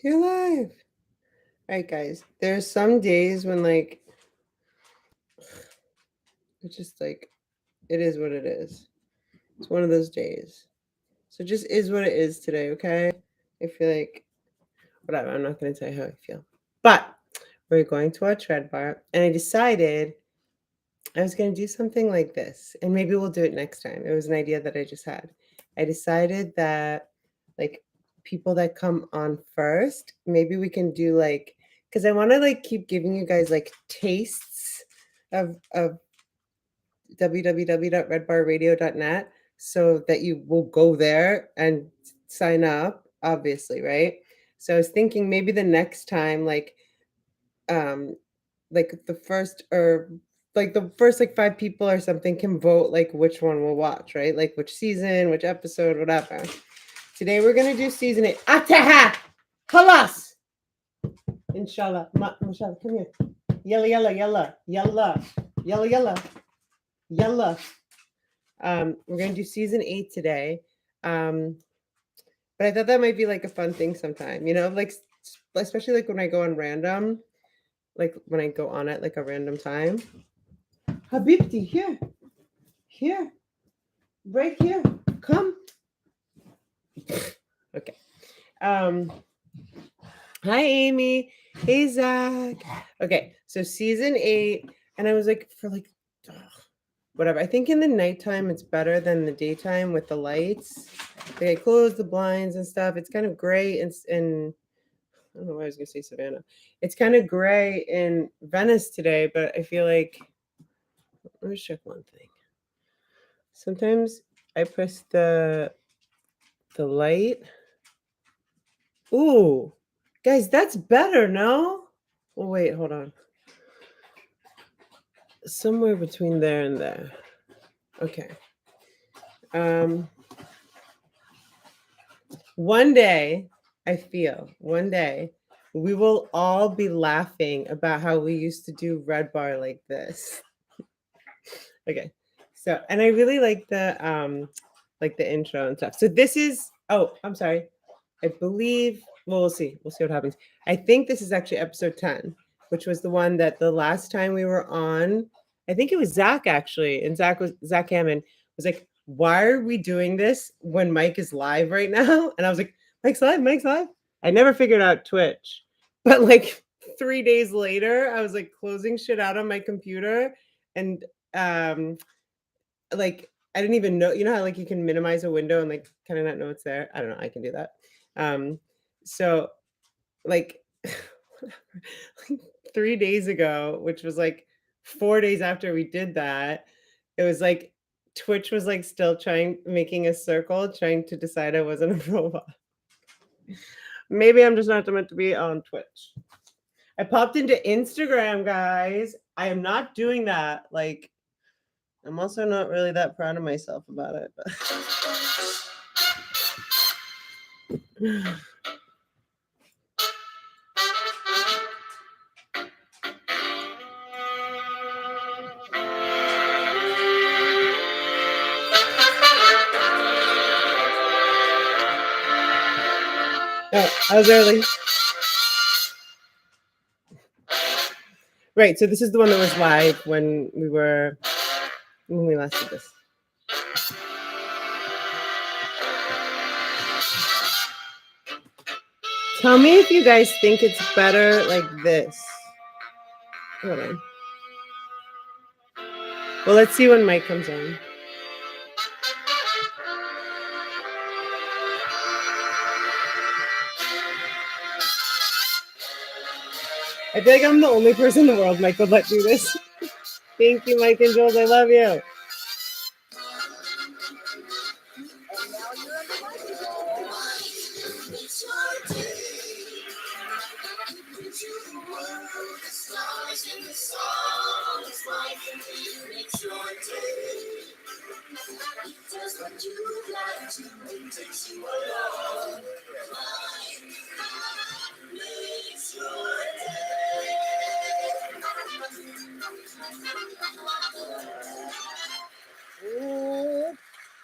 You're live. All right, guys. There's some days when like it's just like it is what it is. It's one of those days. So it just is what it is today, okay? I feel like whatever. I'm not gonna tell you how I feel. But we're going to watch Red Bar, and I decided I was gonna do something like this, and maybe we'll do it next time. It was an idea that I just had. I decided that like people that come on first, maybe we can do like because I want to like keep giving you guys like tastes of www.redbarradio.net so that you will go there and sign up, obviously, right? So I was thinking maybe the next time um like the first like five people or something can vote like which one we'll watch, right? Like which season, which episode, whatever. Today we're gonna do season 8. Ataha! Halas! Inshallah. Inshallah, come here. Yalla yalla yalla. Yalla. Yalla yalla. Yalla. We're gonna do season 8 today. But I thought that might be like a fun thing sometime, like especially like when I go on random, like when I go on at like a random time. Habibti, here, right here, come. Okay. Hi, Amy. Hey, Zach. Okay, so season 8, and I was like, for like, whatever. I think in the nighttime it's better than the daytime with the lights. Like I close the blinds and stuff. It's kind of gray and I don't know why I was gonna say Savannah. It's kind of gray in Venice today, but I feel like let me check one thing. Sometimes I press the light. Ooh, guys, that's better, no? Well, wait, hold on. Somewhere between there and there. Okay. One day, I feel one day we will all be laughing about how we used to do Red Bar like this. Okay. So, and I really like the intro and stuff. So this is, oh, I'm sorry. I believe, well, we'll see. We'll see what happens. I think this is actually episode 10, which was the one that the last time we were on, I think it was Zach actually. And Zach Hammond was like, why are we doing this when Mike is live right now? And I was like, Mike's live, Mike's live. I never figured out Twitch. But like 3 days later, I was like closing shit out on my computer and like I didn't even know, how like you can minimize a window and like kind of not know it's there. I don't know. I can do that. So like 3 days ago, which was like 4 days after we did that, it was like Twitch was like still making a circle, trying to decide I wasn't a robot. Maybe I'm just not meant to be on Twitch. I popped into Instagram, guys. I am not doing that. Like, I'm also not really that proud of myself about it. But oh, I was early. Right, so this is the one that was live when we last did this. Tell me if you guys think it's better like this. Hold on. Well, let's see when Mike comes on. I feel like I'm the only person in the world Mike would let do this. Thank you, Mike and Jules. I love you.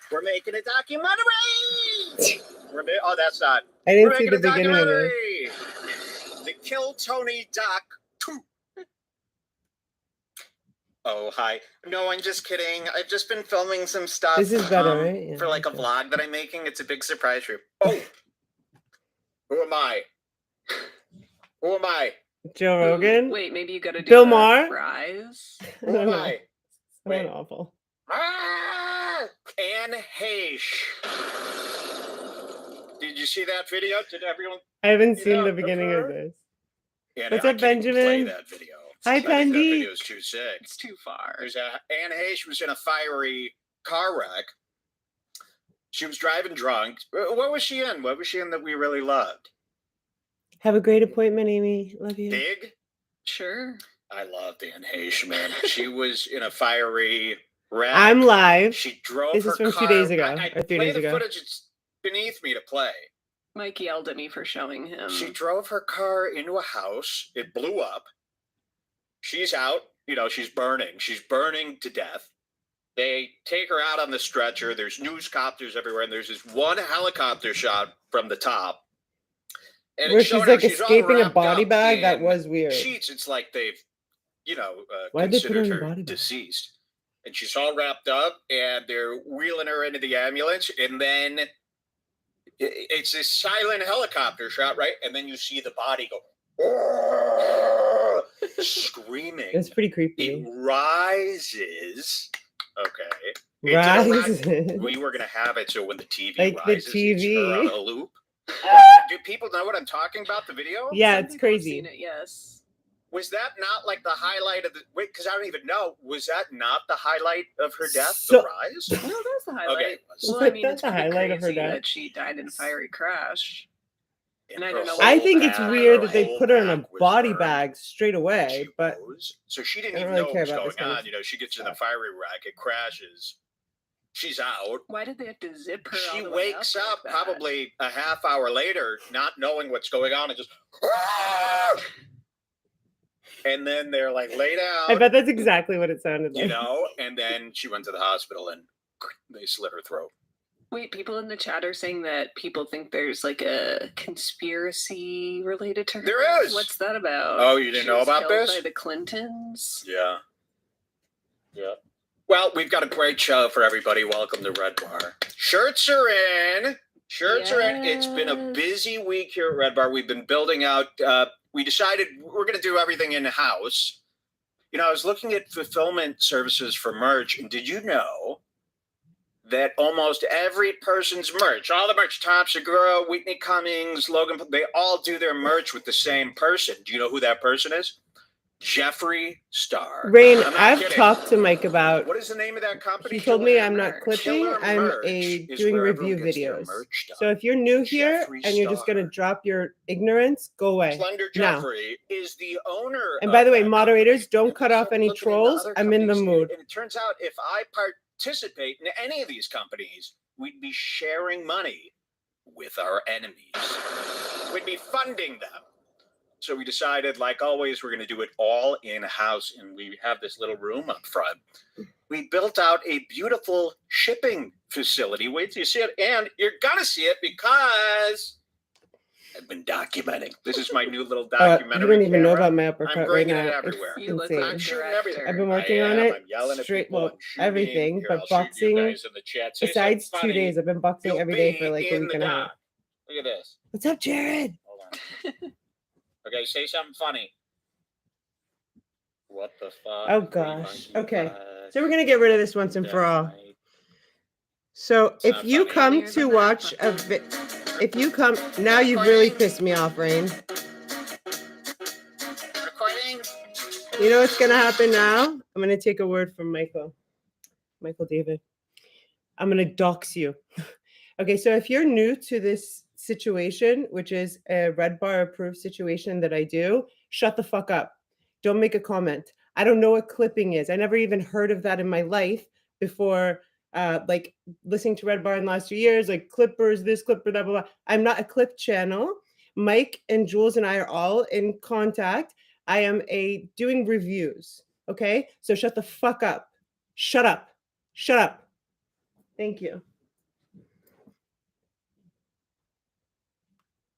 We're making a documentary. Oh, that's not. I didn't see the beginning of it. Kill Tony Doc 2. Oh, hi. No, I'm just kidding. I've just been filming some stuff. This is better, right? Yeah, for like a vlog that I'm making. It's a big surprise for you. Oh, who am I? Who am I? Joe Rogan? Wait, maybe you gotta do Bill Maher? fries. Who am I? Someone awful. Anne Heche. Did you see that video? Did everyone? I haven't seen the beginning of this. And What's I up, can't even play Benjamin? that video. Hi, I think that Pendy. video is too sick. It's too far. Anne Heche was in a fiery car wreck. She was driving drunk. What was she in? What was she in that we really loved? Have a great appointment, Amy. Love you. Big? Sure. I loved Anne Heche, man. She was in a fiery wreck. I'm live. She drove This her is from car. 2 days ago, I or 3 days the ago. footage. It's beneath me to play. Mike yelled at me for showing him. She drove her car into a house. It blew up. She's out. She's burning. She's burning to death. They take her out on the stretcher. There's newscopters everywhere, and there's this one helicopter shot from the top. And Where she's like escaping a body bag? That was weird. Sheets. It's like they've, Why'd they put her considered in a her body bag? deceased. And she's all wrapped up, and they're wheeling her into the ambulance, and then it's this silent helicopter shot, right? And then you see the body go screaming. It's pretty creepy. It rises. Okay. Rises. We were gonna have it so when the TV like rises, the it's her TV. on a loop. Do people know what I'm talking about? The video? Yeah, Some it's people have crazy. seen it, yes. Was that not like the highlight of the? Wait, because I don't even know. Was that not the highlight of her death? So- The rise? No, that's the highlight. Okay. Well, I mean, That's it's the pretty highlight of her crazy death. that she died in a fiery crash. And I her don't know. whole I think it's back- weird her that they whole put her in a back was body burned. bag straight away, She but rose. So she didn't I don't even really know care what was about going this kind on. of She gets in the stuff. fiery wreck. It crashes. She's out. Why did they have to zip her? She all the way wakes up up like that? probably a half hour later, not knowing what's going on, and just. And then they're like, lay down. I bet that's exactly what it sounded like. And then she went to the hospital and they slit her throat. Wait, people in the chat are saying that people think there's like a conspiracy related to her. There is. What's that about? Oh, you didn't She know was about killed this? By the Clintons. Yeah. Yeah. Well, we've got a great show for everybody. Welcome to Red Bar. Shirts are in. Shirts are in. It's been a Yes. busy week here at Red Bar. We've been building out. We decided we're going to do everything in-house. I was looking at fulfillment services for merch, and did you know that almost every person's merch, all the merch, Tom Segura, Whitney Cummings, Logan, they all do their merch with the same person. Do you know who that person is? Jeffree Star. Rain, I'm not I've kidding. talked to Mike about. What is the name of that company? He told me Killer I'm not Merch. clipping. Killer I'm Merch is doing where review everyone gets their videos. merch done. So if you're new here Jeffree and you're just Star. gonna drop your ignorance, go away. Slender Now. Jeffrey is the owner. And by the way, that moderators, company. don't And cut we off started any looking into trolls. other I'm in the companies, mood. And it turns out if I participate in any of these companies, we'd be sharing money with our enemies. We'd be funding them. So we decided, like always, we're going to do it all in-house, and we have this little room up front. We built out a beautiful shipping facility. Wait till you see it, and you're going to see it because I've been documenting. This is my new little You documentary don't even know camera. about my uppercut I'm right bringing now. it everywhere. It's You look insane. like I'm shooting director. everything. I've been working I on am. it I'm yelling at straight, people. well, I'm shooting. everything, Here, but I'll shoot you boxing. guys in the chat. Say Besides something 2 funny. days, I've been boxing You'll every day be for like a in week the and a half. doc. Look at this. What's up, Jared? Hold on. Okay, say something funny. What the fuck? Oh, gosh. Okay. So we're gonna get rid of this once and for all. So It's if not you funny. come Funnier to than watch that. if you come, now you've really pissed me off, Rain. Recording. You know what's gonna happen now? I'm gonna take a word from Michael David. I'm gonna dox you. Okay, so if you're new to this situation, which is a Red Bar approved situation that I do, shut the fuck up. Don't make a comment. I don't know what clipping is. I never even heard of that in my life before, like listening to Red Bar in the last 2 years, like clippers, this clipper, that, blah, blah. I'm not a clip channel. Mike and Jules and I are all in contact. I am doing reviews. Okay, so shut the fuck up. Shut up. Shut up. Thank you.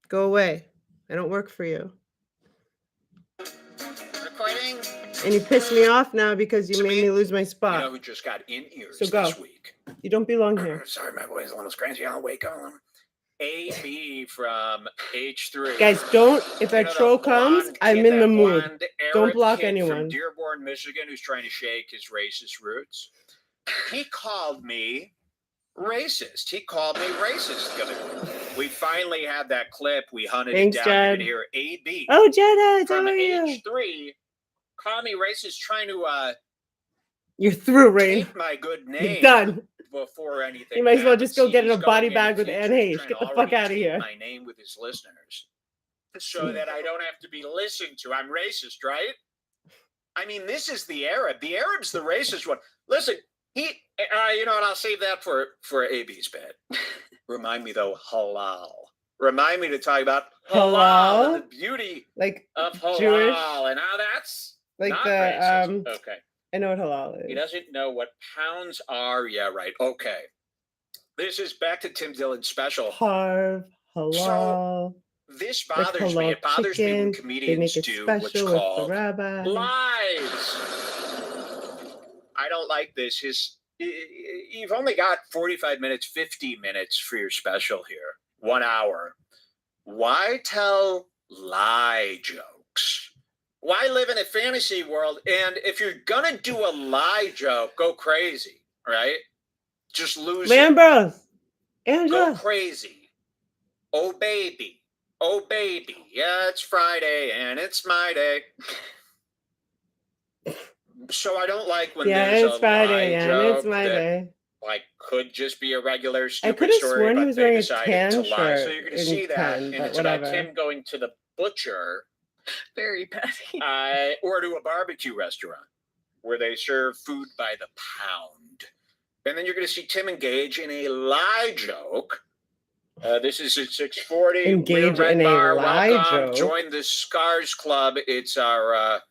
Go away. I don't work for you. And you pissed me off now because you To made me, me lose my You spot. know who just got in ears So go. this week? You don't belong here. Sorry, my voice is a little scratchy. I'll wake up. AB from H3. Guys, don't. If a troll comes, I'm in the mood. Don't block anyone. From Dearborn, Michigan, who's trying to shake his racist roots. He called me racist. The other day. We finally had that clip. We hunted Thanks, it down. Jed. You can hear AB. Oh, Jed, from how are you? H3. Call me racist, trying to You're through, Rain. take my good name. You're done. Before anything, You might as well happens. just go get in He's a body going bag the with future Anne Hayes. trying Get to the fuck already out of taint here. My name with his listeners, so that I don't have to be listened to. I'm racist, right? I mean, this is the Arab. The Arab's the racist one. Listen, you know what? I'll save that for AB's bed. Remind me though, halal. Remind me to talk about halal and the beauty of halal Jewish, and how that's like not the racist. Okay. I know what halal is. He doesn't know what pounds are. Yeah, right. Okay. This is back to Tim Dillon's special. Parv, halal. So this bothers me. It bothers me when comedians do what's called lies. I don't like this. You've only got 45 minutes, 50 minutes for your special here. 1 hour. Why tell lie jokes? Why live in a fantasy world? And if you're gonna do a lie joke, go crazy, right? Just lose Lambros. it. Angela. Go crazy. Oh baby. Yeah, it's Friday and it's my day. So I don't like when there's a Friday lie and joke it's my that, day. like, could just be a regular I stupid could have story, sworn he but was they wearing a decided tan to lie. shirt. So you're going to see that, and it's whatever. about Tim going to the butcher. Very petty. Or to a barbecue restaurant where they serve food by the pound. And then you're going to see Tim engage in a lie joke. This is at 6:40. Engage in a lie joke. Join the Scars Club. It's our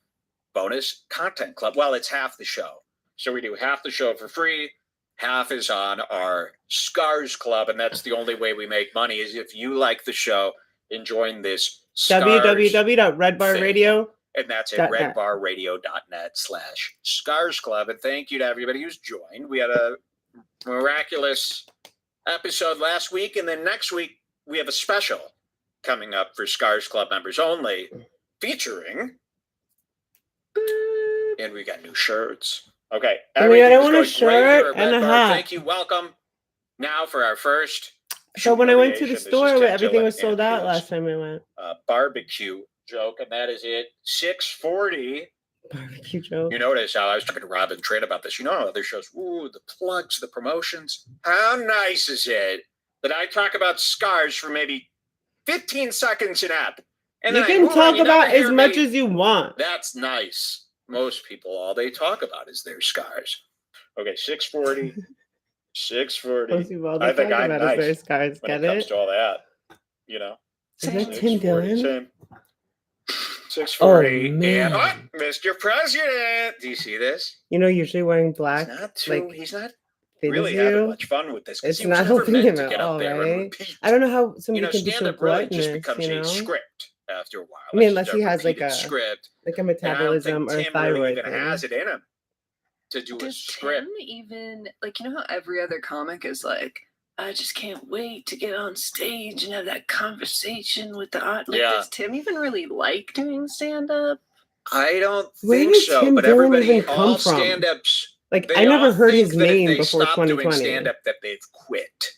bonus content club. Well, it's half the show. So we do half the show for free. Half is on our Scars Club. And that's the only way we make money is if you like the show and join this www.redbarradio.net. And that's at redbarradio.net/Scars Club. And thank you to everybody who's joined. We had a miraculous episode last week. And then next week, we have a special coming up for Scars Club members only, featuring. And we got new shirts. Okay. I want a shirt and a hat. Thank you. Welcome. Now for our first. So when I went to the store, everything was sold out last time I went. Barbecue joke, and that is it. 6:40. Barbecue joke. You notice how I was talking to Rob and Trent about this. You know how other shows, the plugs, the promotions. How nice is it that I talk about Scars for maybe 15 seconds an app? And you can talk about as much as you want. That's nice. Most people, all they talk about is their scars. Okay, 6:40. 6:40. Most people, all they talk about is their scars. Get it? When it comes to all that, you know. Is that Tim Dillon? 6:40. Oh, man. And, Mr. President. Do you see this? You know, usually wearing black. He's not really having much fun with this. It's not helping him at all, right? I don't know how somebody can be so gluttonous, just becomes a script after a while. I mean, unless he has like a script, like a metabolism or a thyroid even has it in him to do a script. Tim even, like, you know how every other comic is like, I just can't wait to get on stage and have that conversation with the art. Like, does Tim even really like doing stand-up? I don't think so. Tim but Dillon everybody, even come all from? stand-ups, like, I never heard his name before if they 2020. doing stand-up, that they've quit.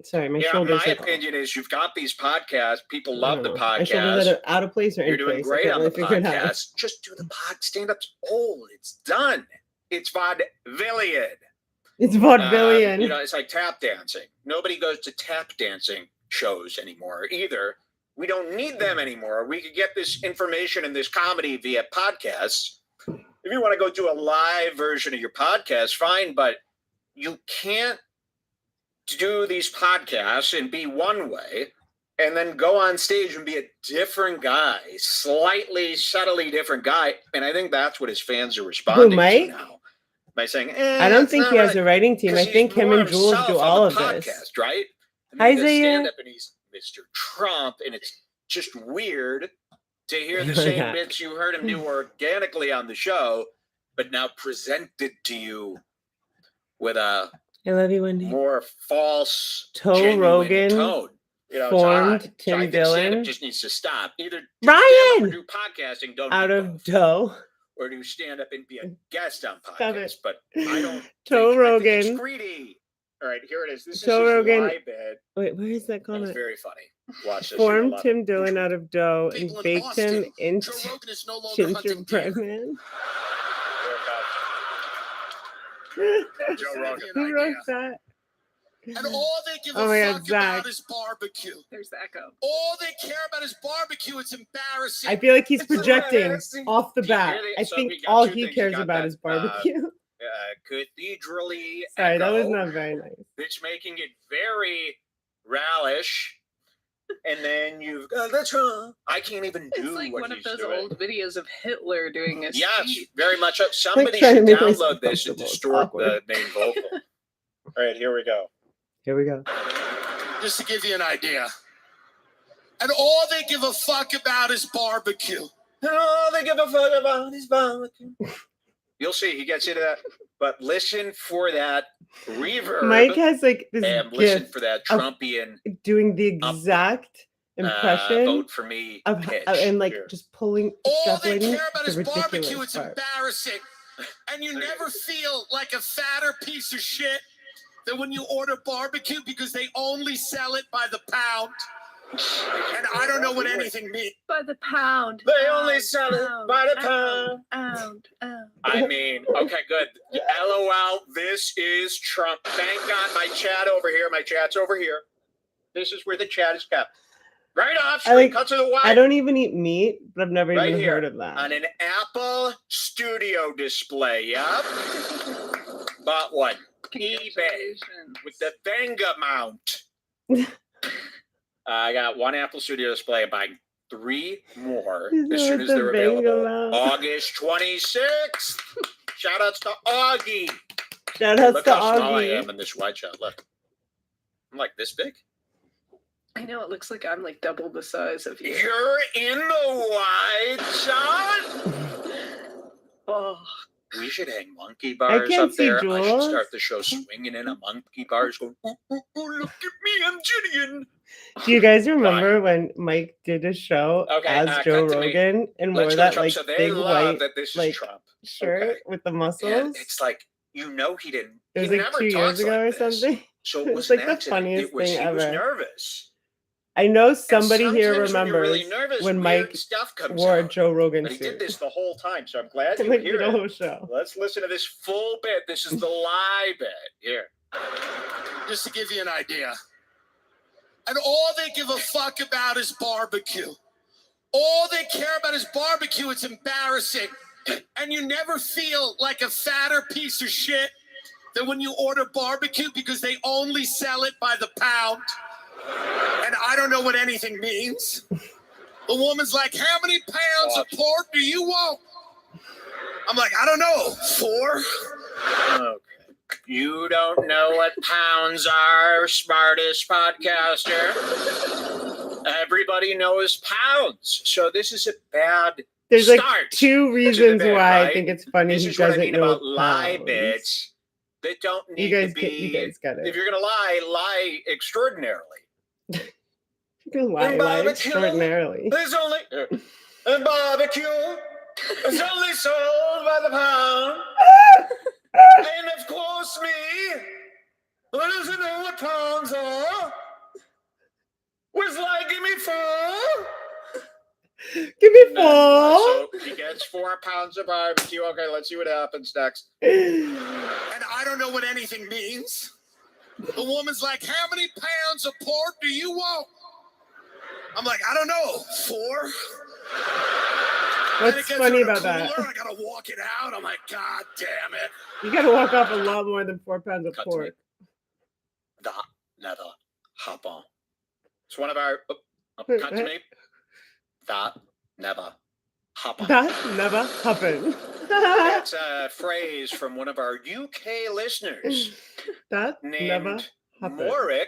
Sorry, my shoulders. My opinion is you've got these podcasts. People love the podcast. My shoulders are out of place or You're in doing place. great on the podcast. Just do the stand-up's old. It's done. It's vaudevillian. It's vaudevillian. It's like tap dancing. Nobody goes to tap dancing shows anymore either. We don't need them anymore. We could get this information and this comedy via podcasts. If you want to go do a live version of your podcast, fine, but you can't do these podcasts and be one way and then go on stage and be a different guy, slightly, subtly different guy. And I think that's what his fans are responding to now. By saying, I don't think he has a writing team. I think him and Jules do all of this. Right? Hi, Isaiah. Stand up and he's Mr. Trump, and it's just weird. to hear the same bits you heard him do organically on the show, but now presented to you with a I love you, Wendy. more false, Toe genuine Rogan tone. You know, formed it's odd. Tim So I think Dillon. stand-up just needs to stop. Either do Ryan! stand-up or do podcasting. Don't Out do of both. dough. Or do stand-up and be a guest on Stop podcasts. it. But I don't Toe think, I think it's Rogan. greedy. All right, here it is. This Joe is his Rogan- live bed. Wait, where is that It's comment? very funny. Watch this. Formed You'll Tim love Dillon out of dough and People in baked Boston, him Joe into Rogan is no longer hunting deer. gingerbread man. it. Joe Rogan. Who wrote that? And all they give Oh a my God, fuck Zach. about is barbecue. There's the echo. All they care about is barbecue. It's embarrassing. I feel like he's It's projecting embarrassing. off the Do you bat. hear that? I So think we got all two he things. You cares got about that, is barbecue. Cathedraly Sorry, that was echo, not very nice. It's making it very rallish. And then you've got that's wrong. I can't even do It's like what one of he's those doing. old videos of Hitler doing a Yes, speech. very much. Somebody trying to should make myself download this and comfortable. It's distort awkward. the main vocal. All right, here we go. Here we go. Just to give you an idea. And all they give a fuck about is barbecue. Oh, they give a fuck about his barbecue. You'll see, he gets into that. But listen for that reverb. Mike has like this and listen gift for that of Trumpian doing the exact impression vote for me of pitch. and like Here. just pulling, All they extrapolating care about the is barbecue. ridiculous It's part. embarrassing. And you never feel like a fatter piece of shit than when you order barbecue because they only sell it by the pound. And I don't know what anything means. By the pound. They only sell it by the pound. Pound. I mean, okay, good. LOL, this is Trump. Thank God my chat over here. My chat's over here. This is where the chat is kept. Right off screen, like- cut to the white. I don't even eat meat, but I've never Right even here, heard of that. on an Apple Studio display. Yup. Bought one. eBay with the Venga mount. I got one Apple Studio display. I'm buying 3 more Is as that soon what as the they're Venga available. mount? August 26th. Shout outs to Augie. Shout outs Look to how small I Augie. am in this wide shot. Look. I'm like this big. I know, it looks like I'm like double the size of you. You're in the wide shot. Oh, We should hang monkey bars can't up see there. I should Jules. start the show swinging in a monkey bars. Going, ooh, ooh, ooh, look at me, I'm Gideon. Do you guys remember when Mike did a show Okay, as Joe cut to me. Rogan and wore Let's go to that Trump. like So they big love white that this is like, Trump. shirt Okay. with the And muscles? it's like, you know, he didn't. It was he like never 2 years talks ago like or this. something. So it It's was like an the accident. funniest It was, thing he was ever. nervous. I know And somebody here sometimes when you're remembers really nervous, when weird Mike stuff comes wore a out. Joe Rogan But he did suit. this the whole time, so I'm glad you Like hear the it. whole show. Let's listen to this full bit. This is the live bit. Here. Just to give you an idea. And all they give a fuck about is barbecue. All they care about is barbecue. It's embarrassing. And you never feel like a fatter piece of shit than when you order barbecue because they only sell it by the pound. And I don't know what anything means. The woman's like, how many pounds of pork do you want? I'm like, I don't know, 4. Okay. You don't know what pounds are, smartest podcaster. Everybody knows pounds. So this is a bad There's like start 2 to the reasons bit, why right? I think it's funny This he is what I doesn't mean know about lie pounds. bits that don't need You guys to get be. you guys got If it. you're gonna lie extraordinarily. You can lie barbecue, extraordinarily. There's only and barbecue. It's only sold by the pound. And of course me, who doesn't know what pounds are, was like, give me 4. Give me And 4. so he gets 4 pounds of barbecue. Okay, let's see what happens next. And I don't know what anything means. The woman's like, how many pounds of pork do you want? I'm like, I don't know, 4. And it What's gets funny in a about that? cooler, I gotta walk it out. I'm like, God damn it. You gotta walk off a lot more than 4 pounds of Cut to me. pork. That never happen. It's one of our. Cut to me. That never happen. That never happened. That's a phrase from one of our UK listeners That never named happened. Morik.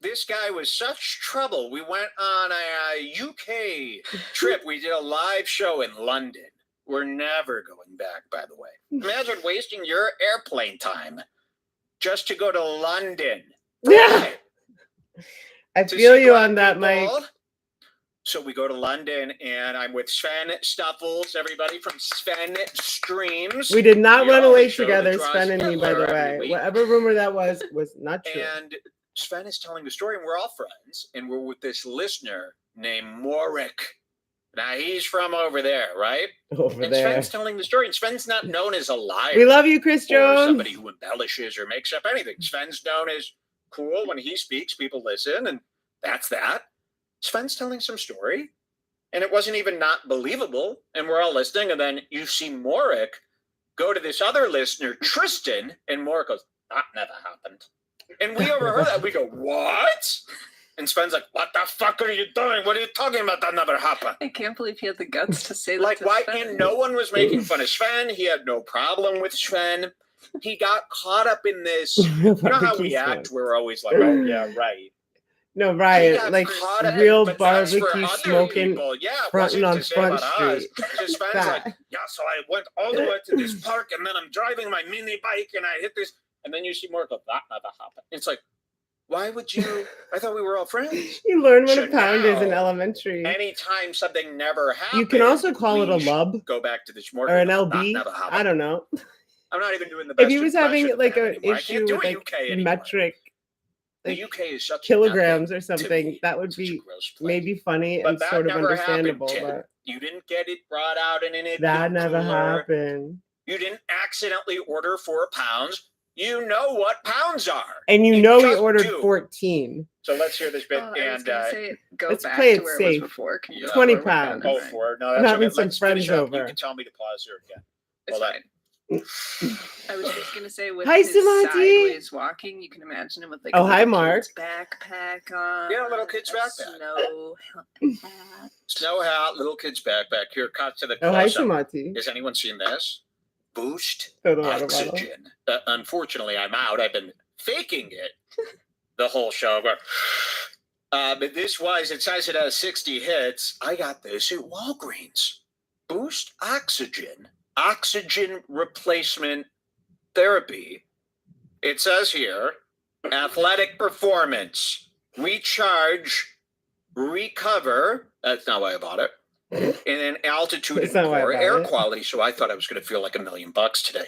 this guy was such trouble. We went on a UK trip. We did a live show in London. We're never going back, by the way. Imagine wasting your airplane time just to go to London. Yeah. I feel you on that, Mike. So we go to London, and I'm with Sven Stuffles, everybody from Sven Streams. We did not The run only away show together, that draws Sven and me, by Hitler the every way. week. Whatever rumor that was not true. And Sven is telling the story, and we're all friends, and we're with this listener named Morik. Now, he's from over there, right? Over and there. Sven's telling the story, and Sven's not known as a liar. We love you, Chris or Jones. somebody who embellishes or makes up anything. Sven's known as cool. When he speaks, people listen, and that's that. Sven's telling some story, and it wasn't even not believable, and we're all listening, and then you see Morik go to this other listener, Tristan, and Morik goes, that never happened. And we overheard that. We go, what? And Sven's like, what the fuck are you doing? What are you talking about? That never happened. I can't believe he had the guts to say that. Like, to why? Sven. And no one was making fun of Sven. He had no problem with Sven. He got caught up in this. You know how we act? We're always like, oh, yeah, right. No, He Ryan, got like caught up, real but that's for barbecue other smoking, people. Yeah, it fronting wasn't on to say Front about us. Street. Just Sven's like, yeah, so I went all the way to this park, and then I'm driving my mini bike, and I hit this, and then you see more go, that never happened. It's like, why would you? I thought we were all friends. You learn what So a pound is in now, elementary. Anytime something never happened, You can also call it a lub go back to this more or an that LB. never happened. I don't know. I'm not even doing the best. If he was having impression like of an that anymore. I issue can't do with a like UK anymore. metric, The like UK is such kilograms or nothing to something, me. that would Such a be gross place. maybe funny But and that sort of never understandable. happened, Tim. But You didn't get it brought out in an that never cooler. happened. You didn't accidentally order 4 pounds. You know what pounds are. And you know we just ordered do. 14. So let's hear this bit. Oh, I was and gonna say, go let's back play to it where it safe. was before. Can you 20 go where we're pounds. going? go for it. No, I'm that's having okay. some Let's finish friends up. over. You can tell me to pause here again. It's Hold on. fine. I was just gonna say, with Hi, his Samati. sideways walking, you can imagine him with like Oh, a hi, little Mark. kid's backpack on. Yeah, a little kid's a backpack. Snow hat. Snow hat, little kid's backpack. Here, cut to the Oh, hi, close-up. Samati. Has anyone seen this? Boost Throw the water bottle. oxygen. Unfortunately, I'm out. I've been faking it the whole show. But this was, it says it has 60 hits. I got this at Walgreens. Boost oxygen. Oxygen replacement therapy. It says here, athletic performance, recharge, recover. That's not why I bought it. And then altitude That's and not why I core bought air it. quality. So I thought I was going to feel like $1 million today.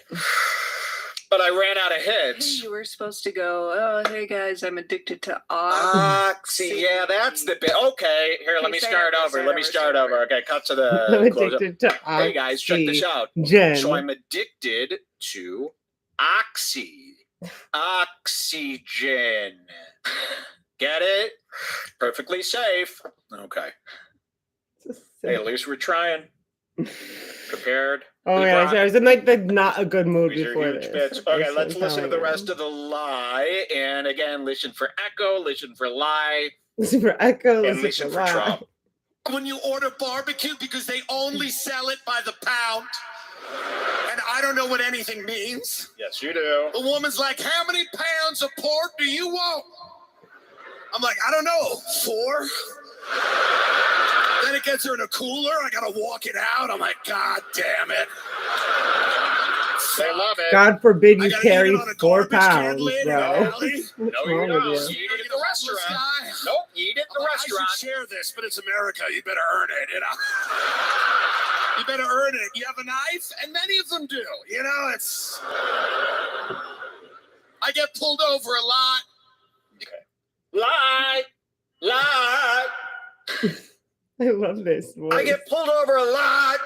But I ran out of Hey, hits. you were supposed to go, oh, hey guys, I'm addicted to Oxy. Yeah, that's the bit. Okay, here, let Okay, me say start it, over. say it Let me over, start say it over. over. Okay, cut to I'm the close up. addicted to Hey guys, check this out. oxygen. So I'm addicted to oxygen. Get it? Perfectly safe. Okay. Hey, at least we're trying. Prepared. Oh my gosh, I was in like the not a good mood These are before huge this. bits. Okay, I'm let's so listen to the telling rest of the lie. And again, listen for echo, listen for lie, you. Listen for echo, and listen listen for for lie. Trump. When you order barbecue because they only sell it by the pound. And I don't know what anything means. Yes, you do. The woman's like, how many pounds of pork do you want? I'm like, I don't know, 4? Then it gets her in a cooler. I gotta walk it out. I'm like, God damn it. They love it. God forbid I you gotta eat carry it on a 4 garbage can pounds, lid in bro. an alley. No, What's you wrong don't. with You you? eat it at the Homeless restaurant. guy. Nope, you eat it at I'm the like, restaurant. I should share this, but it's America. You better earn it, you know? You better earn it. You have a knife, and many of them do. You know, it's... I get pulled over a lot. Lie. Lie. I love this voice. I get pulled over a lot.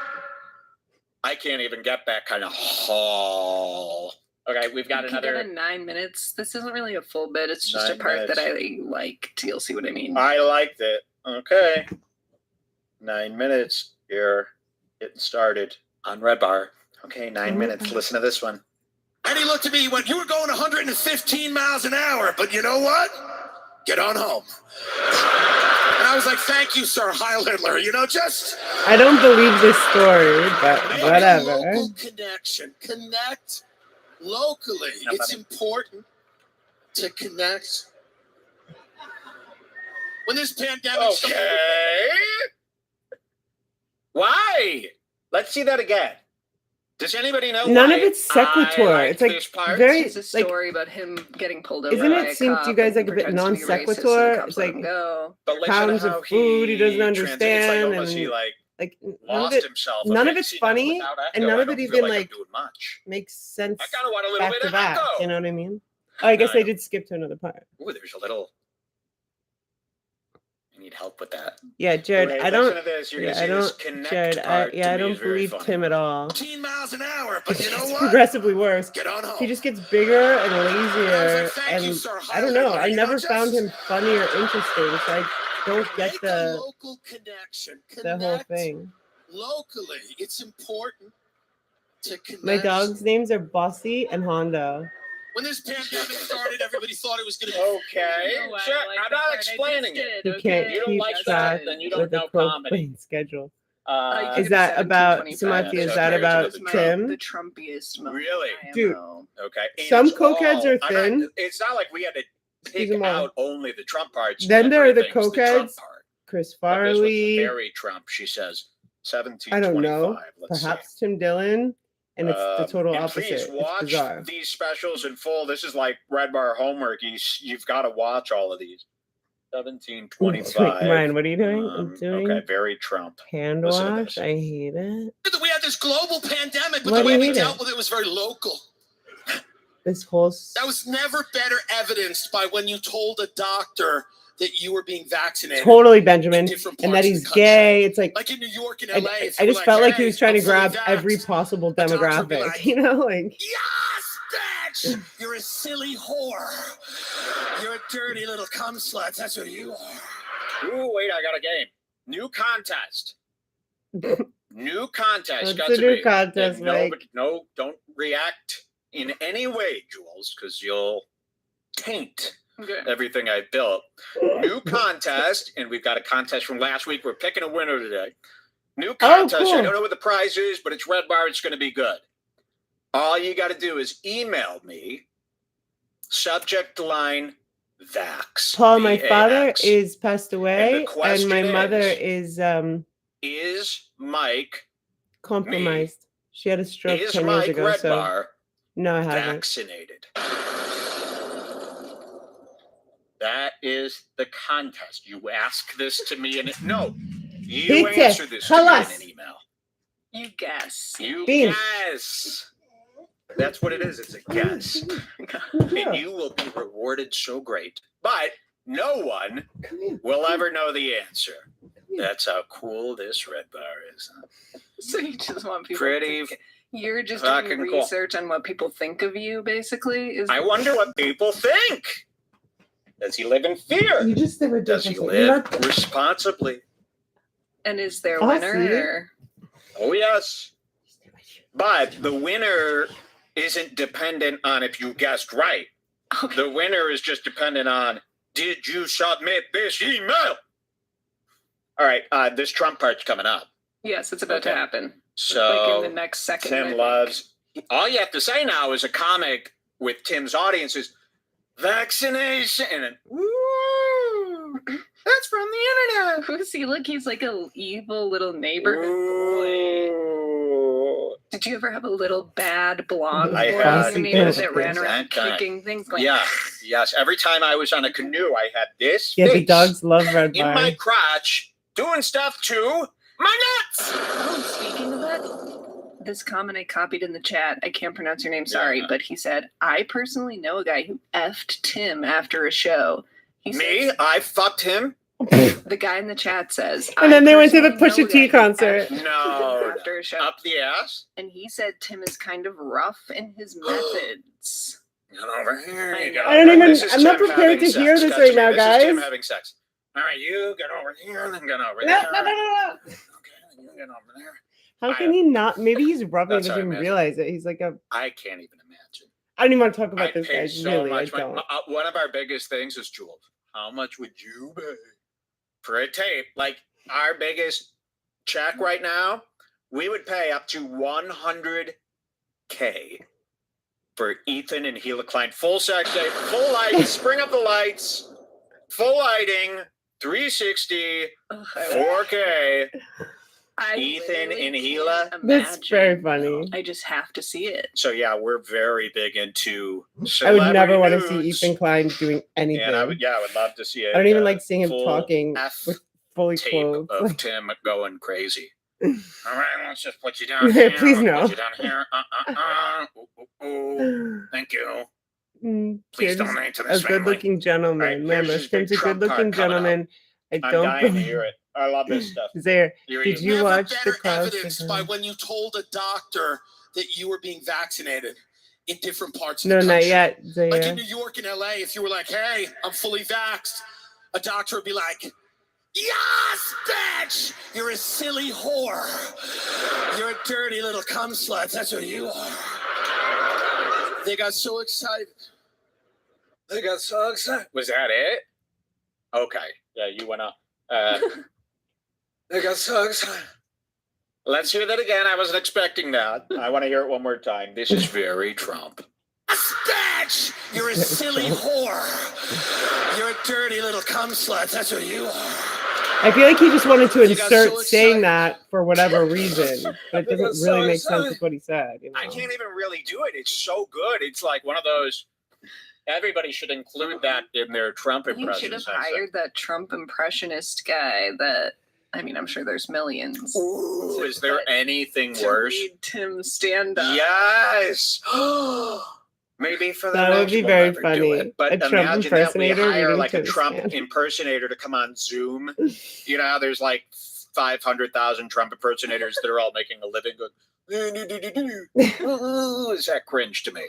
I can't even get that kind of haul. Okay, we've got You can get another. in 9 minutes. This isn't really a full bit. It's just 9 a part minutes. that I liked. You'll see what I mean. I liked it. Okay. 9 minutes here. Getting started on Red Bar. Okay, 9 minutes. Listen to this one. And he looked at me, he went, you were going 115 miles an hour, but you know what? Get on home. And I was like, thank you, sir, Heil Hitler. You know, just... I don't believe this story, but make a whatever. local connection. Connect locally. Not It's funny. important to connect When this pandemic started. Okay. Why? Let's see that again. Does anybody know None why of it's sequitur. I It's like this part? very It's a like. story about him getting pulled over. Isn't by it a seem to cop you guys and like a bit pretends to non be racist, so the sequitur? cops It's let him like go. But listen pounds to of how food he doesn't it's like understand, almost he and like none of lost it. himself. None of bit. it's See, funny, without Echo, and none I of it don't feel even like I'm like doing much. makes sense I kind of want a little back bit to of back. Echo. You know what I mean? Oh, I guess No, I did skip to another part. Ooh, there's a little. I need help with that. Yeah, Jared, Hey, I don't. listen to this. You're Yeah, gonna I see this don't. connect Jared, part to I me is don't very believe funny. Tim at all. 15 miles an hour, but you know It's what? progressively worse. Get on home. He just gets bigger and I was lazier, like, thank you, and sir. I don't know. Highlighter, I you never just found him funny or interesting, so I don't get make the a local connection. whole Connect thing. locally. It's important to connect. My dogs' names are Bossy and Hondo. When this pandemic started, everybody thought it was going to be Okay, No, I sure. like I'm that not part. I just explaining it. did. You can't You don't keep like track that, then you don't with a know comedy. propane schedule. You Is could that have about 1725. Samantha? Is Yeah, that okay, about it's Tim? The Trumpiest moment Really? Dude. IMO. Okay. And Some it's cokeheads all- are I'm thin. not- it's not like we had to pick them all. out only the Trump parts. Then there are the Everything's the Trump cokeheads. part. Chris But this was Farley. very Trump, she says. 1725. I don't know. Let's Perhaps Tim Dillon. And it's the total and opposite. Please It's watch bizarre. these specials in full. This is like Red Bar homework. You've got to watch all of these. 1725. Ryan, what are you doing? I'm doing Okay, very Trump. hand Listen to wash. this. I hate it. We had this global pandemic, but Why the do way you we hate dealt it? with it was very local. This whole That was never better evidenced by when you told a doctor that you were being vaccinated. totally Benjamin, in different and parts that of the he's country. gay. It's like Like in New York and I, LA. if I you were just felt like he "Hey, was trying to I'm fully grab vaxxed," every possible a doctor would be demographic. like, You know, like Yes, bitch! You're a silly whore. You're a dirty little cum slut. That's what you are. Ooh, wait, I got a game. New contest. New contest. What's got the to new be. contest, And no, Mike? but no, don't react in any way, Jules, because you'll taint Okay. everything I built. New contest, and we've got a contest from last week. We're picking a winner today. New contest. cool. I don't know what the prize is, but it's Red Bar. It's going to be good. All you got to do is email me. Subject line Vax. Paul, my VAX. father is passed away, and question my mother is Mike compromised. She had a stroke is 10 years Mike ago. Red So Bar no, I haven't. vaccinated? That is the contest. You ask this to me in no. You Bitte, answer this to me Halas. in an email. You guess. You Bean. guess. That's what it is. It's a guess. And you will be rewarded so great. But no one Come here. will ever know the answer. That's how cool this Red Bar is. Huh? So you just want people Pretty to, you're just fucking doing cool. research on what people think of you, basically? Is I wonder what people think. Does he live in fear? You just did a Does he different live thing. and responsibly? is there a I'll winner? see. Or? Oh, yes. But the winner isn't dependent on if you guessed right. Okay. The winner is just dependent on, did you submit this email? All right, this Trump part's coming up. Yes, it's about to Okay. happen. So like in the next second. I Tim think. loves, all you have to say now is a comic with Tim's audience is vaccination. And then, woo, that's from the internet. Who's he? Look, he's like a evil little neighborhood boy. Ooh. Did you ever have a little bad blonde I boy had. in the neighborhood that ran That around kind. kicking things? Going, Yeah, yes. Every time I was on a canoe, I had this Yeah, the face dogs love Red in Bar. my crotch doing stuff to my nuts. Oh, speaking of that, this comment I copied in the chat, I can't pronounce your name, sorry, Yeah. but he said, I personally know a guy who effed Tim after a show. He Me? said, I fucked him? the guy in the chat says, And then "I they went to the personally know Pusha a T guy who concert. effed No. Tim after a show. Up the ass? And he said Tim is kind of rough in his methods. Get over here. I You know. go. I don't even- This is I'm not Tim prepared having to hear sex. this Cut right to me. now, This is Tim guys. having sex. All right, you get over here, then get over No, there. no, no, no, no. Okay, then you get over there. How can he not? Maybe he's rough and That's doesn't how I even imagine. realize it. He's like a. I can't even imagine. I don't even want to talk I about this, pay guys. so Really, much. I don't. One of our biggest things is Jules. How much would you pay for a tape? Like our biggest check right now, we would pay up to $100K for Ethan and Gila Klein full sex tape, full lights, bring up the lights, full lighting, 360, Ugh, 4K. I Ethan literally and Gila. can't That's very imagine. funny. I just have to see it. So yeah, we're very big into I would never want to celebrity see nudes. Ethan Klein doing anything. And I would love to see it. I don't even like seeing him full talking F with fully tape clothed. of Like, Tim going crazy. All right, let's just put you down here. Please no. Put you down here. Ooh, ooh. Thank you. Please Here's donate to a this family. good-looking gentleman. Right, here's Remember, this big Tim's a Trump good-looking card coming up. gentleman. I I'm don't dying to hear it. I love this stuff. Zaire, You did read you Never watch the better cross? evidenced by when you told a doctor that you were being vaccinated in different parts of No, the country. not yet, Like in Zaire. New York and LA, if you were like, hey, I'm fully vaxxed, a doctor would be like, yes, bitch! You're a silly whore. You're a dirty little cum slut. That's what you are. They got so excited. They got so excited. Was that it? Okay. Yeah, you went up. They got so excited. Let's hear that again. I wasn't expecting that. I want to hear it one more time. This is very Trump. Yes, bitch! You're a silly whore. You're a dirty little cum slut. That's what you are. I feel like he just wanted to You got insert so saying excited. that for whatever reason, but it You got doesn't really so make sense excited. with what he said. You know? I can't even really do it. It's so good. It's like one of those. Everybody should include that in their Trump You should impressions. have hired that Trump impressionist guy that, I mean, I'm sure there's millions. Ooh, is there But anything to worse? read Tim stand up. Yes. Maybe for the That would next be we'll very never do funny. it. But A Trump imagine that we impersonator hire reading like a Tim's Trump stand. impersonator to come on Zoom. You know how there's like 500,000 Trump impersonators that are all making a living going, is that cringe to me?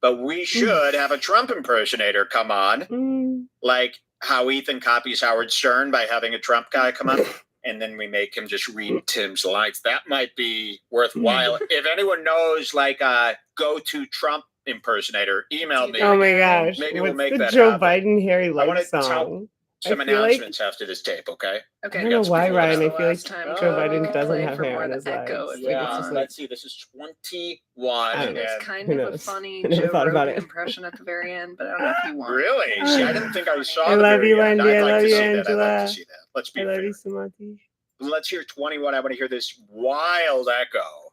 But we should have a Trump impersonator come on, like how Ethan copies Howard Stern by having a Trump guy come on, and then we make him just read Tim's lines. That might be worthwhile. If anyone knows like a go-to Trump impersonator, email me. Oh my gosh! Maybe What's we'll make the that Joe happen. Biden Harry I wanna Light tell song? Some I feel like- announcements after this tape, okay? Okay. I don't know why, Before Ryan. that. I feel like Last time Joe Oh, Biden doesn't play have for hair more on the his echo legs. if Like, you it's want. just like, Let's see. This is 21. I don't know. It's and- kind Who of a knows? funny I never Joe thought about Rogan it. impression at the very end, but I don't know if you want. Really? See, I didn't think I saw I the love very you, end. Wendy. I'd I like love to you, see that. I'd like Angela. to see that. Let's be I love fair. you, Samati. Let's hear 21. I want to hear this wild echo.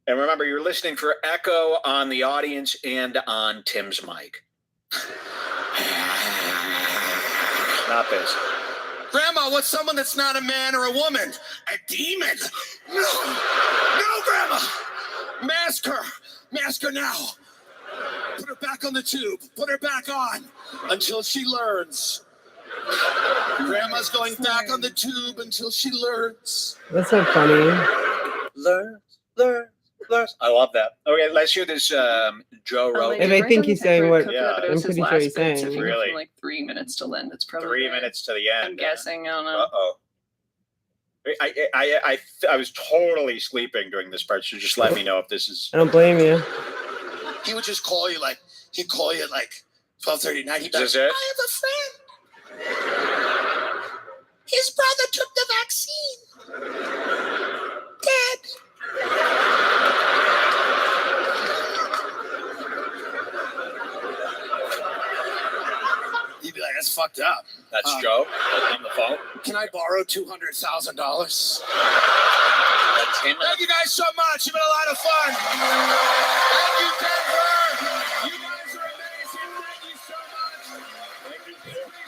And remember, you're listening for echo on the audience and on Tim's mic. Not this. Grandma, what's someone that's not a man or a woman? A demon. No. No, Grandma. Mask her. Mask her now. Put her back on the tube. Put her back on until she learns. Grandma's going back on the tube until she learns. That's so funny. Learn. I love that. Okay, let's hear this Joe Oh, Rogan. If I think he's saying what I'm pretty sure he's So if saying. you go Really? from like 3 minutes to Lent, it's probably 3 right. minutes to the end. I'm guessing. I don't know. Uh-oh. I was totally sleeping during this part, so just let me know if this is... I don't blame you. He would just call you like, he'd call you at like 12:30 at night. He'd be like, Is this it? I have a friend. His brother took the vaccine. Dead. He'd be like, that's fucked up. That's Joe on the phone. Can I borrow $200,000? That's him. Thank you guys so much. You've been a lot of fun. Thank you, Denver. You guys are amazing. Thank you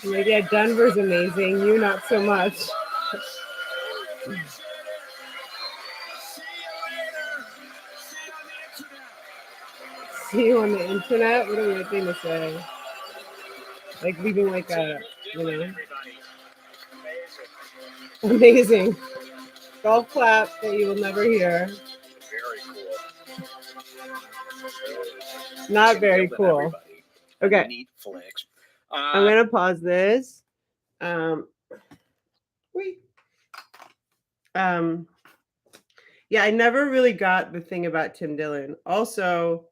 so much. Yeah, Denver's amazing. You not so much. See you on the internet? What a weird thing to say. Like leaving like a, you know, amazing golf clap that you will never hear. Very cool. Not very cool. Everybody. Okay, Neat flicks. I'm gonna pause this. Wait. Yeah, I never really got the thing about Tim Dillon. Also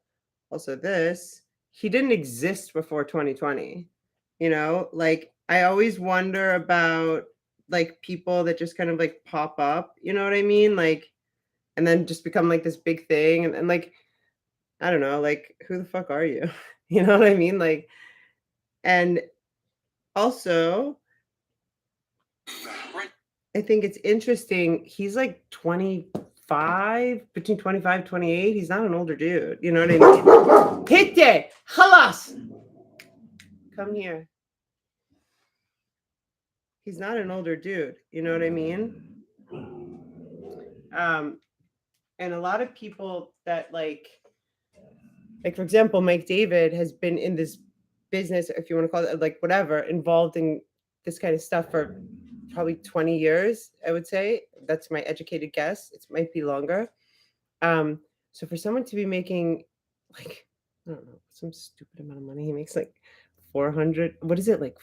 this, he didn't exist before 2020. You know, like I always wonder about like people that just kind of like pop up, you know what I mean? Like, and then just become like this big thing. And like, I don't know, like who the fuck are you? You know what I mean? Like, and also I think it's interesting. He's like 25, between 25, 28. He's not an older dude. You know what I mean? Hit it. Halas. Come here. He's not an older dude. You know what I mean? And a lot of people that like for example, Mike David has been in this business, if you want to call it like whatever, involved in this kind of stuff for probably 20 years, I would say. That's my educated guess. It might be longer. So for someone to be making like, I don't know, some stupid amount of money, he makes like 400, what is it, like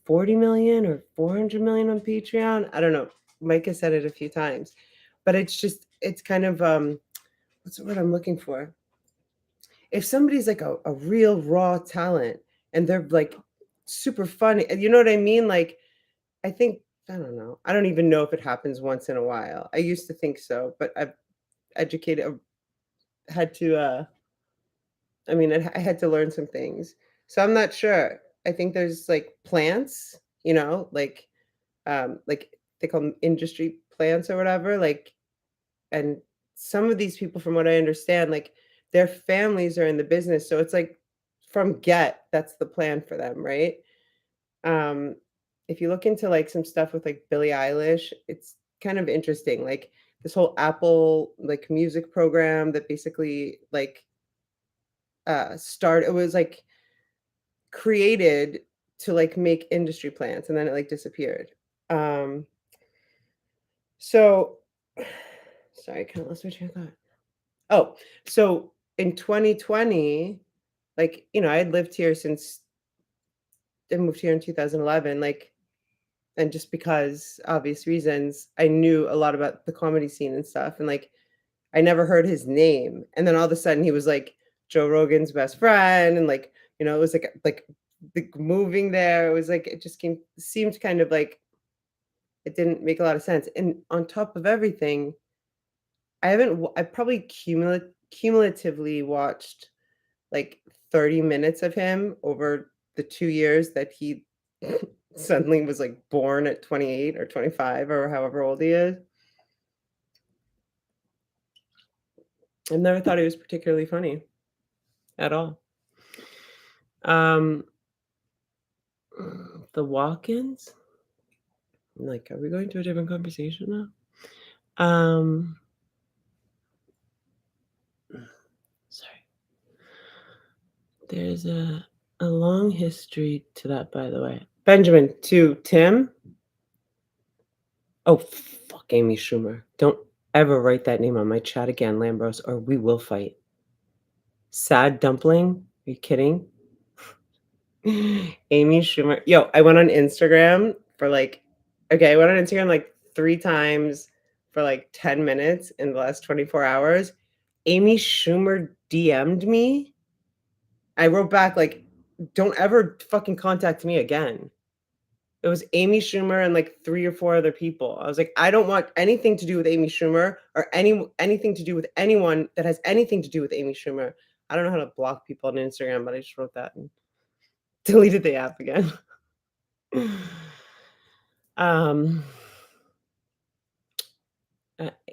40 million or 400 million on Patreon? I don't know. Mike has said it a few times, but it's just, it's kind of, what's the word I'm looking for? If somebody's like a real raw talent and they're like super funny, you know what I mean? Like, I think, I don't know. I don't even know if it happens once in a while. I used to think so, but I've educated, had to, I mean, I had to learn some things. So I'm not sure. I think there's like plants, you know, like they call them industry plants or whatever, like, and some of these people, from what I understand, like their families are in the business. So it's like from that's the plan for them, right? Um, if you look into like some stuff with like Billie Eilish, it's kind of interesting. Like this whole Apple like music program that basically like it was like created to like make industry plants, and then it like disappeared. So sorry, I kind of lost my train of thought. Oh, so in 2020, like, you know, I had lived here since I moved here in 2011, like, and just because obvious reasons, I knew a lot about the comedy scene and stuff. And like, I never heard his name. And then all of a sudden he was like Joe Rogan's best friend. And like, you know, it was like the moving there. It was like, it just seemed kind of like it didn't make a lot of sense. And on top of everything, I probably cumulatively watched like 30 minutes of him over the 2 years that he suddenly was like born at 28 or 25 or however old he is. I never thought he was particularly funny at all. The walk-ins? Like, are we going to a different conversation now? Sorry. There's a long history to that, by the way. Benjamin, to Tim. Oh, fuck Amy Schumer. Don't ever write that name on my chat again, Lambros, or we will fight. Sad dumpling? Are you kidding? Amy Schumer. Yo, I went on Instagram for like, I went on Instagram like 3 times for like 10 minutes in the last 24 hours. Amy Schumer DM'd me. I wrote back like, don't ever fucking contact me again. It was Amy Schumer and like 3 or 4 other people. I was like, I don't want anything to do with Amy Schumer or anything to do with anyone that has anything to do with Amy Schumer. I don't know how to block people on Instagram, but I just wrote that and deleted the app again.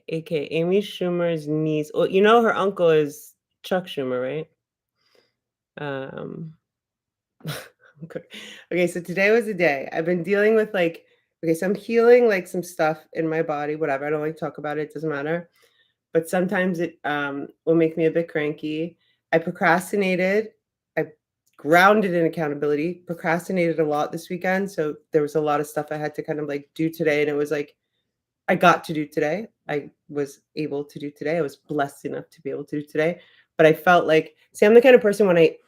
AK Amy Schumer's niece. Well, you know her uncle is Chuck Schumer, right? Okay, so today was a day. I've been dealing with like, so I'm healing like some stuff in my body, whatever. I don't like to talk about it, it doesn't matter. But sometimes it will make me a bit cranky. I procrastinated. I grounded in accountability, procrastinated a lot this weekend. So there was a lot of stuff I had to kind of like do today. And it was like, I got to do today. I was able to do today. I was blessed enough to be able to do today. But I felt like, see, I'm the kind of person when it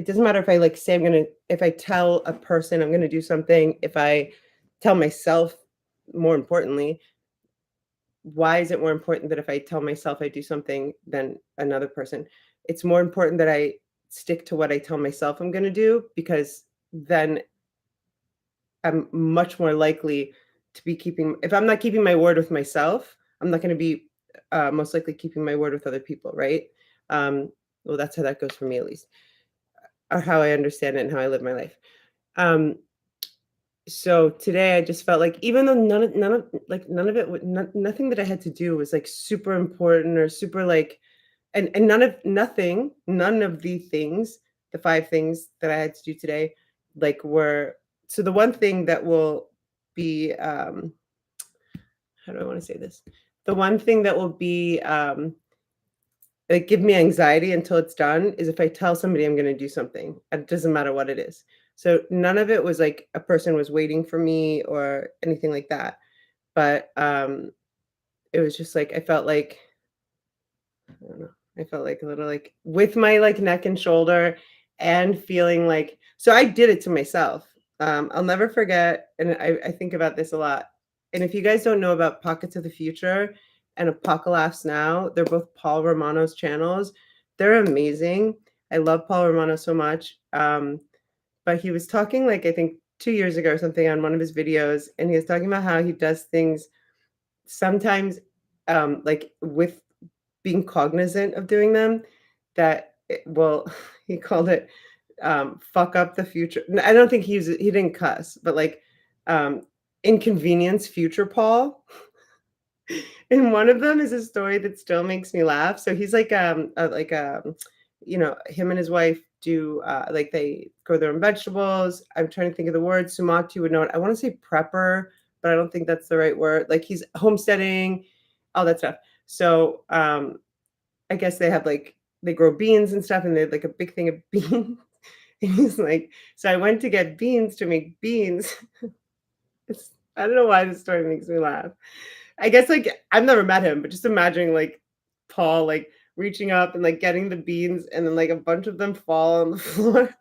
doesn't matter if I like say if I tell a person I'm going to do something, if I tell myself, more importantly, why is it more important that if I tell myself I do something than another person? It's more important that I stick to what I tell myself I'm going to do, because then I'm much more likely to be if I'm not keeping my word with myself, I'm not going to be most likely keeping my word with other people, right? Well, that's how that goes for me, at least, or how I understand it and how I live my life. so today I just felt like even though none of it nothing that I had to do was like super important or super like and none of the things, the 5 things that I had to do today, like were so the one thing that will be how do I want to say this? The one thing that will be like give me anxiety until it's done is if I tell somebody I'm going to do something. It doesn't matter what it is. So none of it was like a person was waiting for me or anything like that. But it was just like I felt like I don't know. I felt like a little like with my like neck and shoulder and feeling like so I did it to myself. I'll never forget, and I think about this a lot. And if you guys don't know about Pockets of the Future and Apocalypse Now, they're both Paul Romano's channels. They're amazing. I love Paul Romano so much. But he was talking like I think 2 years ago or something on one of his videos, and he was talking about how he does things sometimes like with being cognizant of doing them that well he called it fuck up the future. I don't think he didn't cuss, but like um inconvenience future Paul. And one of them is a story that still makes me laugh. So he's like you know, him and his wife do like they grow their own vegetables. I'm trying to think of the word. Sumatu would know it. I want to say prepper, but I don't think that's the right word. Like he's homesteading, all that stuff. So I guess they have like they grow beans and stuff, and they have like a big thing of beans. And he's like, so I went to get beans to make beans. I don't know why this story makes me laugh. I guess like I've never met him, but just imagining like Paul like reaching up and like getting the beans, and then like a bunch of them fall on the floor.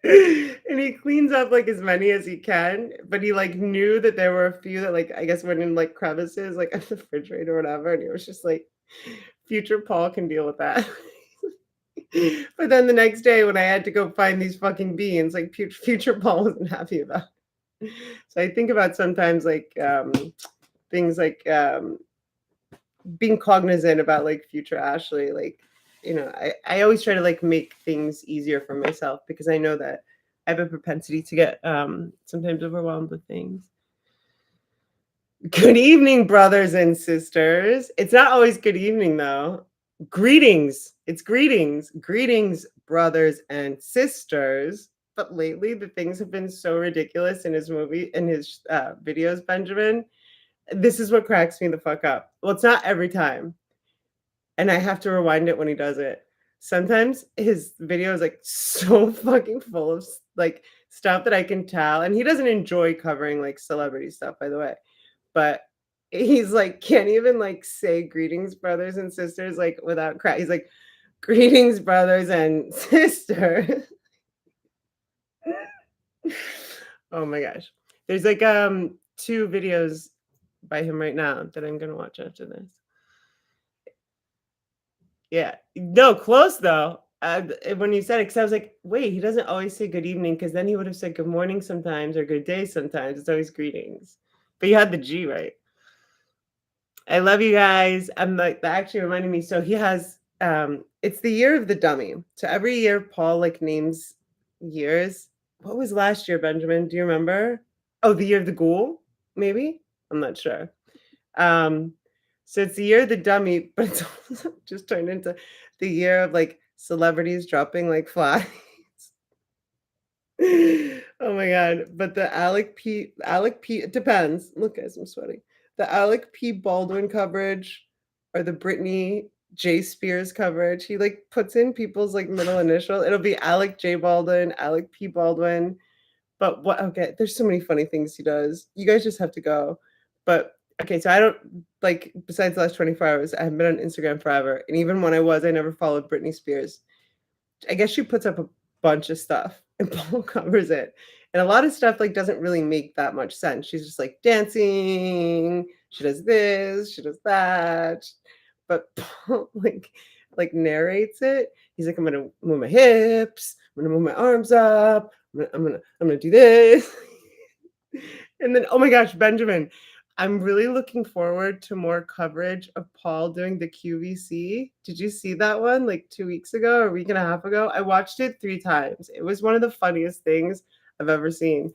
And he cleans up like as many as he can, but he like knew that there were a few that like I guess went in like crevices, like at the refrigerator or whatever, and he was just like, "Future Paul can deal with that." But then the next day when I had to go find these fucking beans, like future Paul wasn't happy about it. So I think about sometimes like things like being cognizant about like future Ashley, like you know, I always try to like make things easier for myself because I know that I have a propensity to get sometimes overwhelmed with things. Good evening, brothers and sisters. It's not always good evening though. Greetings. It's greetings. Greetings, brothers and sisters. But lately the things have been so ridiculous in his videos, Benjamin. This is what cracks me the fuck up. Well, it's not every time. And I have to rewind it when he does it. Sometimes his video is like so fucking full of like stuff that I can tell. And he doesn't enjoy covering like celebrity stuff, by the way. But he's like can't even like say greetings, brothers and sisters, like without crack. He's like, greetings, brothers and sisters. Oh my gosh. There's like 2 videos by him right now that I'm gonna watch after this. Yeah. No, close though. When you said it, because I was like, wait, he doesn't always say good evening, because then he would have said good morning sometimes or good day sometimes. It's always greetings. But you had the G right. I love you guys. I'm like that actually reminded me. So he has it's the year of the dummy. So every year Paul like names years. What was last year, Benjamin? Do you remember? Oh, the year of the ghoul, maybe? I'm not sure. So it's the year of the dummy, but it's also just turned into the year of like celebrities dropping like flies. Oh my god. But the Alec P, it depends. Look, guys, I'm sweating. The Alec P. Baldwin coverage or the Britney J. Spears coverage. He like puts in people's like middle initial. It'll be Alec J. Baldwin, Alec P. Baldwin. But what okay, there's so many funny things he does. You guys just have to go. But okay, so I don't like besides the last 24 hours, I haven't been on Instagram forever. And even when I was, I never followed Britney Spears. I guess she puts up a bunch of stuff and Paul covers it. And a lot of stuff like doesn't really make that much sense. She's just like dancing, she does this, she does that. But Paul like narrates it. He's like, I'm gonna move my hips, I'm gonna move my arms up, I'm gonna do this. And then oh my gosh, Benjamin, I'm really looking forward to more coverage of Paul doing the QVC. Did you see that one like 2 weeks ago or a week and a half ago? I watched it 3 times. It was one of the funniest things I've ever seen.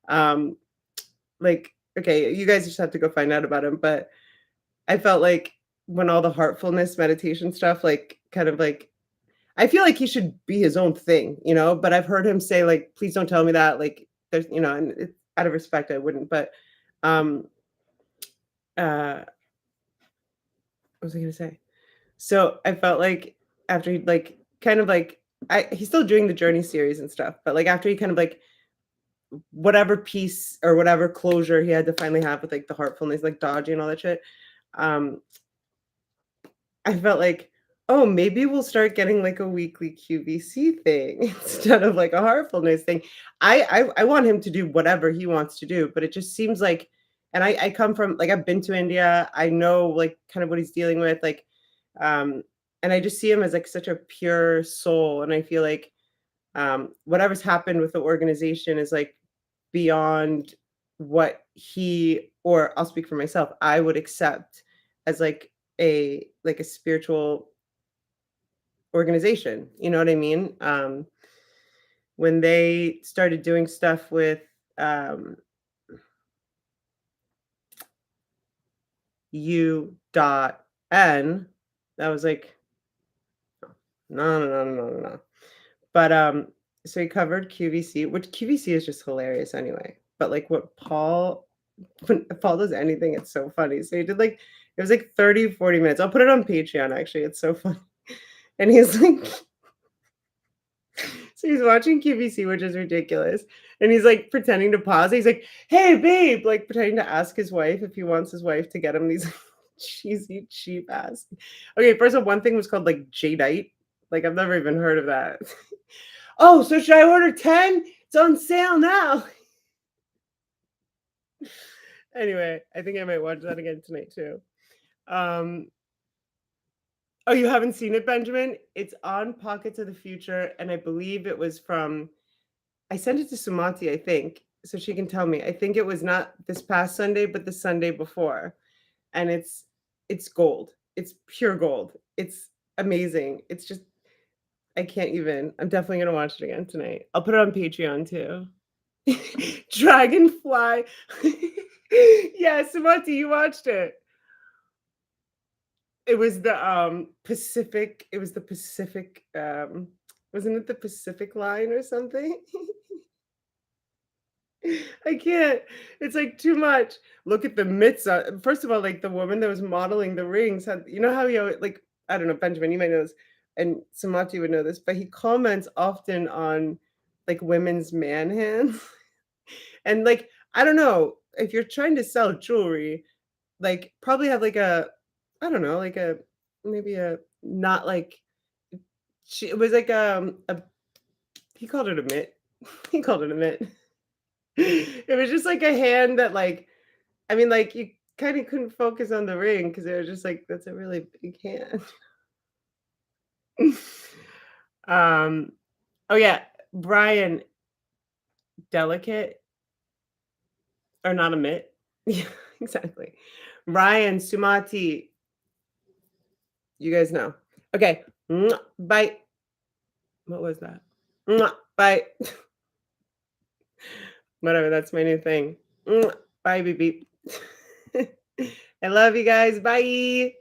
Like, okay, you guys just have to go find out about him, but I felt like when all the heartfulness meditation stuff, like, kind of like I feel like he should be his own thing, you know, but I've heard him say, like, "Please don't tell me that," like, there's you know, and it out of respect, I wouldn't, but, um, what was I gonna say? So, I felt like after he'd, like, kind of like he's still doing the Journey series and stuff, but, like, after he kind of, like whatever peace or whatever closure he had to finally have with, like, the heartfulness, like, dodging and all that shit, um, I felt like, "Oh, maybe we'll start getting, like, a weekly QVC thing instead of, like, a heartfulness thing." I want him to do whatever he wants to do, but it just seems like and I come from like, I've been to India, I know, like, kind of what he's dealing with, like, um, and I just see him as, like, such a pure soul, and I feel like, whatever's happened with the organization is, like, beyond what he or I'll speak for myself, I would accept as, like a spiritual organization, you know what I mean? When they started doing stuff with, um, U.N, that was like, no, no, no, no, no, no. But, so he covered QVC, which QVC is just hilarious anyway, but, like, what Paul when Paul does anything, it's so funny. So he did, like it was, like, 30, 40 minutes. I'll put it on Patreon, actually, it's so funny. And he's like so he's watching QVC, which is ridiculous, and he's, like, pretending to pause. He's like, "Hey, babe," like, pretending to ask his wife if he wants his wife to get him these cheesy, cheap ass okay, first of all, one thing was called, like, jadeite. Like, I've never even heard of that. "Oh, so should I order 10? It's on sale now." Anyway, I think I might watch that again tonight too. Um, oh, you haven't seen it, Benjamin? It's on Pockets of the Future, and I believe it was from I sent it to Sumati, I think, so she can tell me. I think it was not this past Sunday, but the Sunday before. And it's gold. It's pure gold. It's amazing. It's just I can't even. I'm definitely gonna watch it again tonight. I'll put it on Patreon too. Dragonfly. Yeah, Sumati, you watched it. It was the Pacific, it was the Pacific, wasn't it the Pacific line or something? I can't. It's like too much. Look at the mitts. First of all, like the woman that was modeling the rings had, you know how he like, I don't know, Benjamin, you might know this, and Samati would know this, but he comments often on like women's man hands. And like, I don't know, if you're trying to sell jewelry, like probably have like I don't know, like maybe a not like it was like a he called it a mitt. He called it a mitt. It was just like a hand that like I mean like you kind of couldn't focus on the ring because it was just like that's a really big hand. um oh yeah, Brian, delicate or not a mitt. Yeah, exactly. Ryan, Sumati, you guys know. Okay. Mwah, bye. What was that? Mwah, bye. Whatever, that's my new thing. Mwah, bye, beep beep. I love you guys. Bye.